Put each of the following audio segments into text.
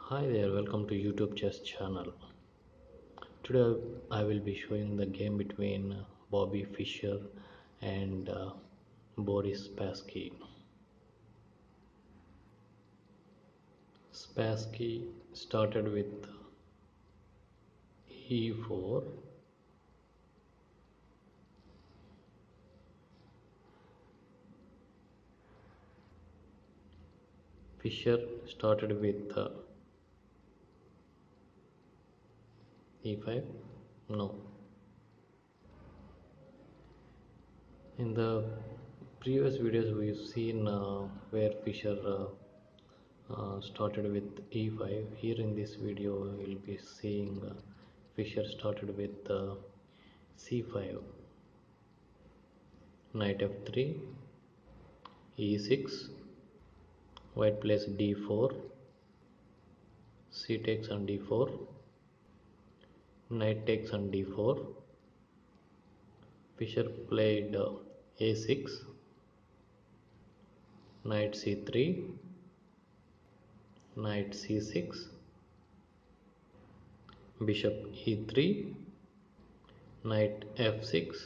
Hi there, welcome to YouTube chess channel. Today I will be showing the game between Bobby Fischer and Boris Spassky. Spassky started with e4. Fischer started with e5. No. In the previous videos we've seen where Fischer started with e5. Here in this video we'll be seeing Fischer started with c5, knight f3, e6, white plays d4, c takes on d4, knight takes on d4. Fischer played a6, knight c3, knight c6, bishop e3, knight f6,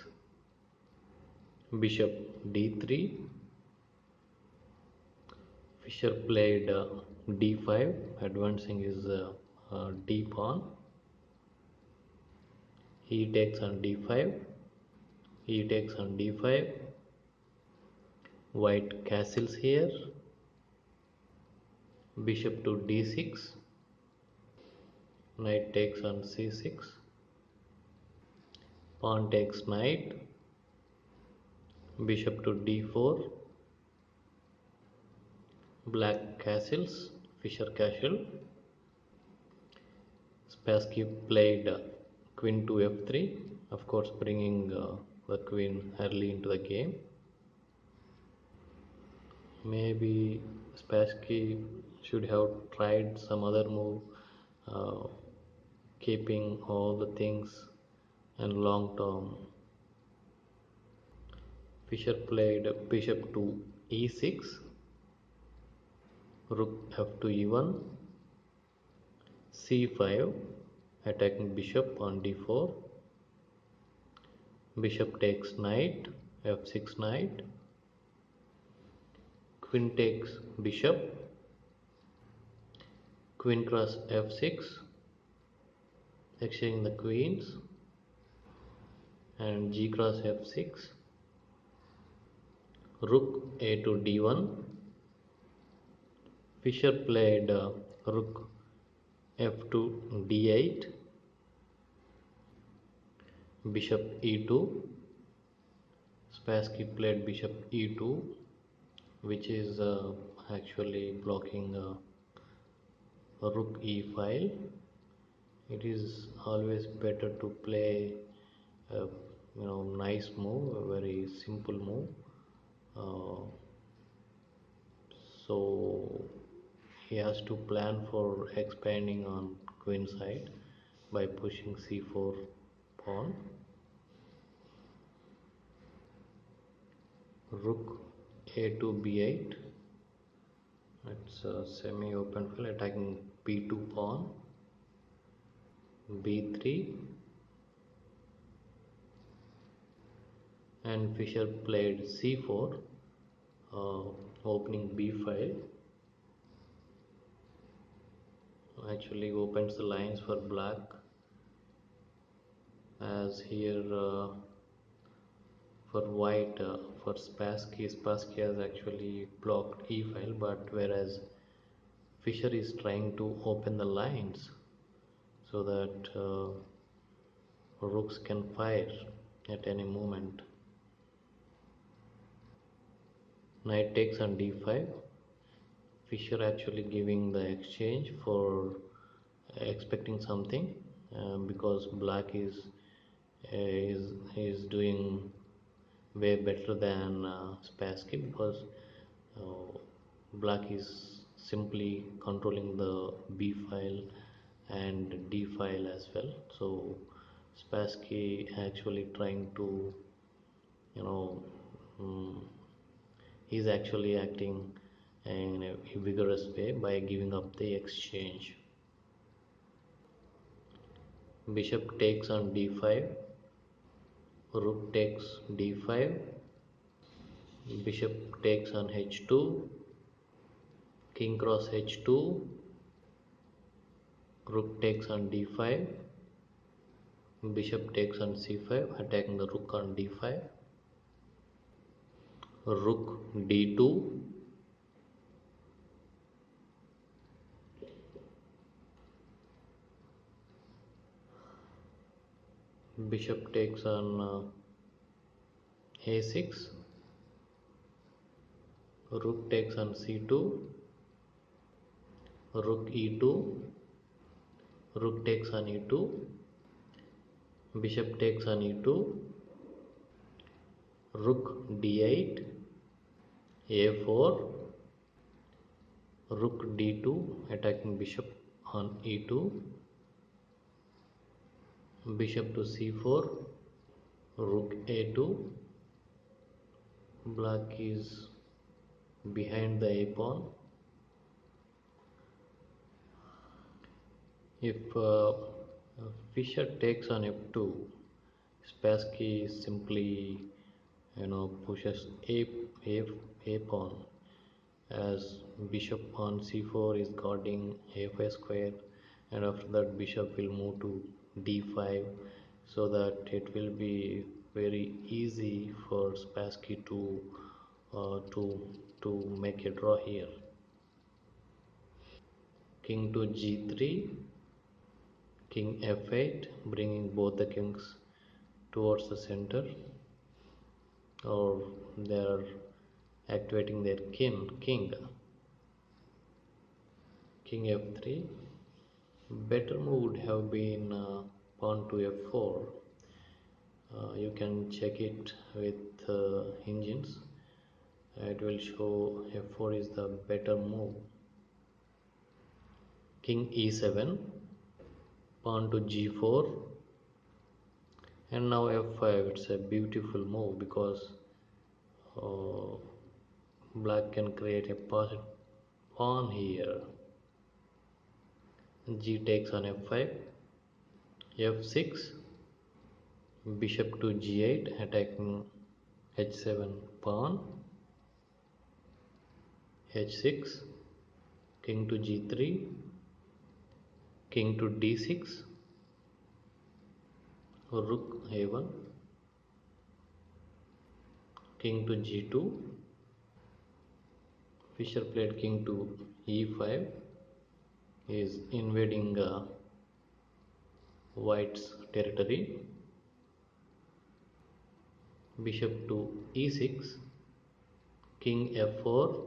bishop d3. Fischer played d5, advancing his d pawn. He takes on d5, he takes on d5, white castles here, bishop to d6, knight takes on c6, pawn takes knight, bishop to d4, black castles, Fischer castle. Spassky played queen to f3, of course bringing the queen early into the game. Maybe Spassky should have tried some other move, uh, keeping all the things in long term. Fischer played bishop to e6, rook f to e1, c5, attacking bishop on d4, bishop takes knight, f6 knight, queen takes bishop, queen cross f6, exchanging the queens, and g cross f6, rook a to d1. Fischer played rook f to d8, bishop e2. Spassky played bishop e2, which is actually blocking rook e file. It is always better to play a nice move, a very simple move. Uh, so he has to plan for expanding on queen side by pushing c4 pawn. Rook a to b8. It's a semi-open file attacking b2 pawn, b3, and Fischer played c4, uh, opening b file. Actually opens the lines for black, as here for white, for Spassky has actually blocked e file, but whereas Fischer is trying to open the lines so that rooks can fire at any moment. Knight takes on d5. Fischer actually giving the exchange for expecting something, because black is doing way better than Spassky, because uh, black is simply controlling the b file and d file as well. So Spassky actually trying to you know um, he's actually acting in a vigorous way by giving up the exchange. Bishop takes on d5, rook takes d5, bishop takes on h2, king cross h2, rook takes on d5, bishop takes on c5, attacking the rook on d5, rook d2, bishop takes on a6, rook takes on c2, rook e2, rook takes on e2, bishop takes on e2, rook d8, a4, rook d2, attacking bishop on e2, bishop to c4, rook a2, black is behind the a pawn. If Fischer takes on f2, Spassky simply pushes a, a pawn, as bishop on c4 is guarding a5 square, and after that bishop will move to d5, so that it will be very easy for Spassky to uh, to make a draw here. King to g3, king f8, bringing both the kings towards the center, or they are activating their king. King f3. Better move would have been pawn to f4. You can check it with engines. It will show f4 is the better move. King e7, pawn to g4, and now f5. It's a beautiful move because uh, black can create a pawn here. G takes on f5, f6, bishop to g8, attacking h7 pawn, h6, king to g3, king to d6, rook a1, king to g2. Fischer played king to e5, is invading white's territory. Bishop to e6, king f4,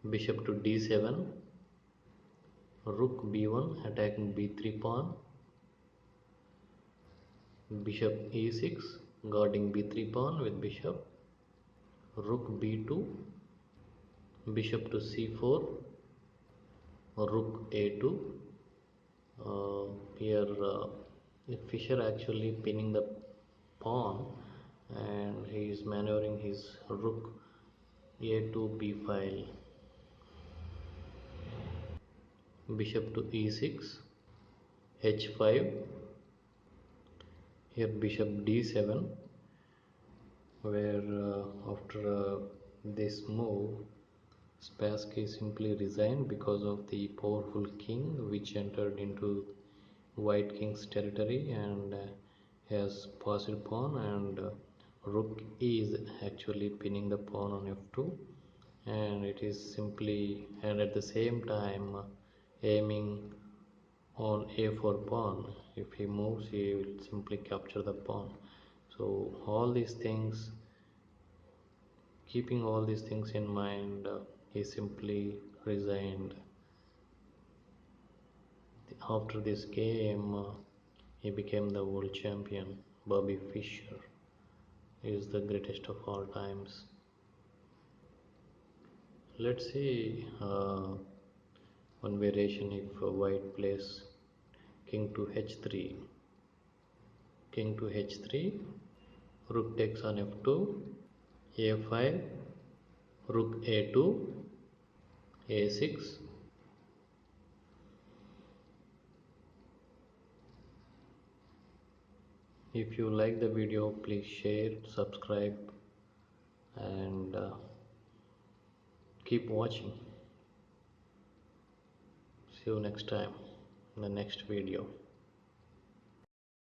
bishop to d7, rook b1, attacking b3 pawn, bishop e6, guarding b3 pawn with bishop, rook b2, bishop to c4, rook a2. Here Fischer actually pinning the pawn, and he is maneuvering his rook a2 b file, bishop to e6, h5. Here bishop d7, where after this move Spassky simply resigned because of the powerful king which entered into white king's territory and has passed pawn, and rook is actually pinning the pawn on f2, and it is simply, and at the same time aiming on a4 pawn. If he moves, he will simply capture the pawn. So all these things, keeping all these things in mind, he simply resigned. After this game, he became the world champion. Bobby Fischer is the greatest of all times. Let's see one variation if white plays king to h3. King to h3, rook takes on f2, a5, rook a2, a6, If you like the video, please share, subscribe, and keep watching. See you next time in the next video.